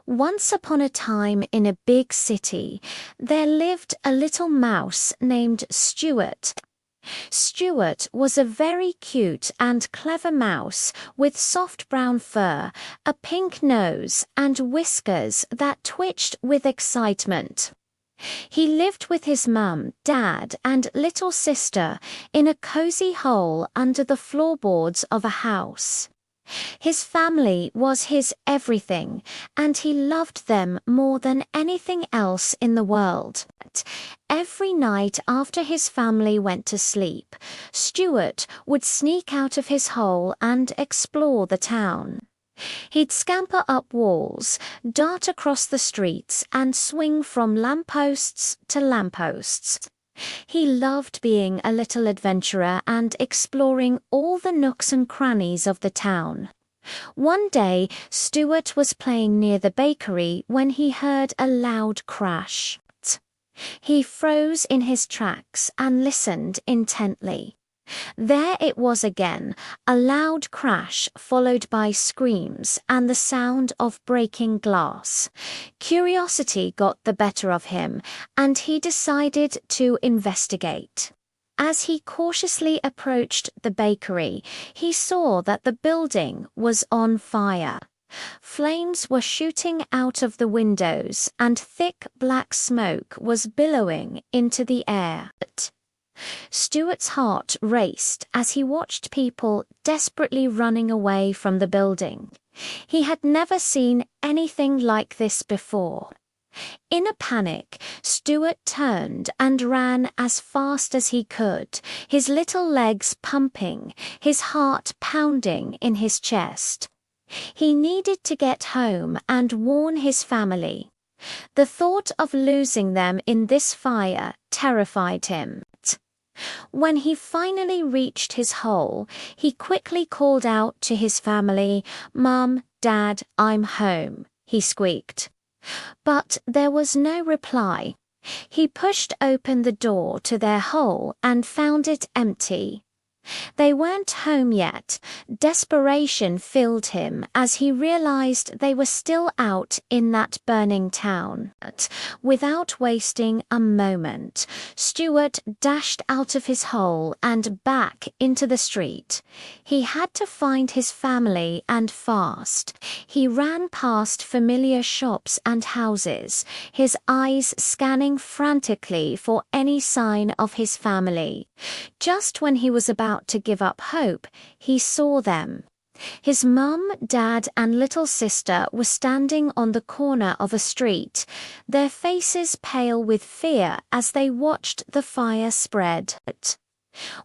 Once upon a time in a big city, there lived a little mouse named Stuart. Stuart was a very cute and clever mouse with soft brown fur, a pink nose, and whiskers that twitched with excitement. He lived with his mum, dad, and little sister in a cozy hole under the floorboards of a house. His family was his everything, and he loved them more than anything else in the world. Every night after his family went to sleep, Stuart would sneak out of his hole and explore the town. He'd scamper up walls, dart across the streets, and swing from lampposts to lampposts. He loved being a little adventurer and exploring all the nooks and crannies of the town. One day, Stuart was playing near the bakery when he heard a loud crash. He froze in his tracks and listened intently. There it was again, a loud crash followed by screams and the sound of breaking glass. Curiosity got the better of him, and he decided to investigate. As he cautiously approached the bakery, he saw that the building was on fire. Flames were shooting out of the windows, and thick black smoke was billowing into the air. Stuart's heart raced as he watched people desperately running away from the building. He had never seen anything like this before. In a panic, Stuart turned and ran as fast as he could, his little legs pumping, his heart pounding in his chest. He needed to get home and warn his family. The thought of losing them in this fire terrified him. When he finally reached his hole, he quickly called out to his family, "Mum, Dad, I'm home," he squeaked. But there was no reply. He pushed open the door to their hole and found it empty. They weren't home yet. Desperation filled him as he realized they were still out in that burning town. Without wasting a moment, Stuart dashed out of his hole and back into the street. He had to find his family and fast. He ran past familiar shops and houses, his eyes scanning frantically for any sign of his family. Just when he was about to give up hope, he saw them. His mum, dad, and little sister were standing on the corner of a street, their faces pale with fear as they watched the fire spread.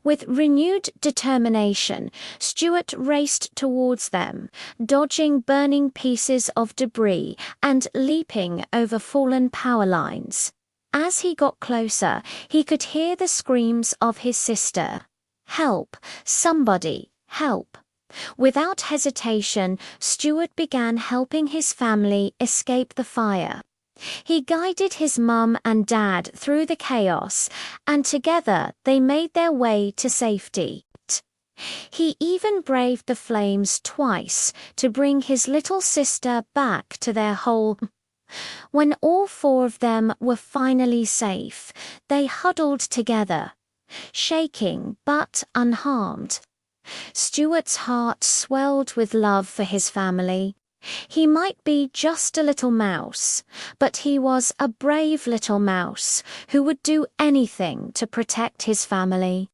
With renewed determination, Stuart raced towards them, dodging burning pieces of debris and leaping over fallen power lines. As he got closer, he could hear the screams of his sister. "Help! Somebody! Help!" Without hesitation, Stuart began helping his family escape the fire. He guided his mum and dad through the chaos, and together they made their way to safety. He even braved the flames twice to bring his little sister back to their hole. When all four of them were finally safe, they huddled together, shaking but unharmed. Stuart's heart swelled with love for his family. He might be just a little mouse, but he was a brave little mouse who would do anything to protect his family.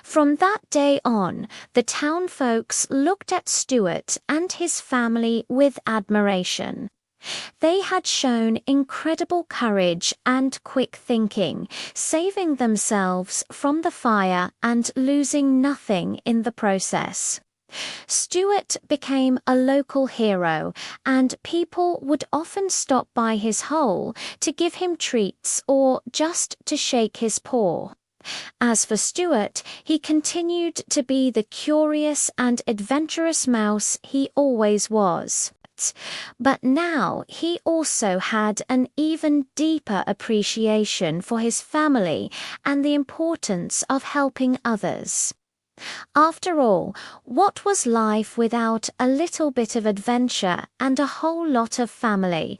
From that day on, the town folks looked at Stuart and his family with admiration. They had shown incredible courage and quick thinking, saving themselves from the fire and losing nothing in the process. Stuart became a local hero, and people would often stop by his hole to give him treats or just to shake his paw. As for Stuart, he continued to be the curious and adventurous mouse he always was. But now he also had an even deeper appreciation for his family and the importance of helping others. After all, what was life without a little bit of adventure and a whole lot of family?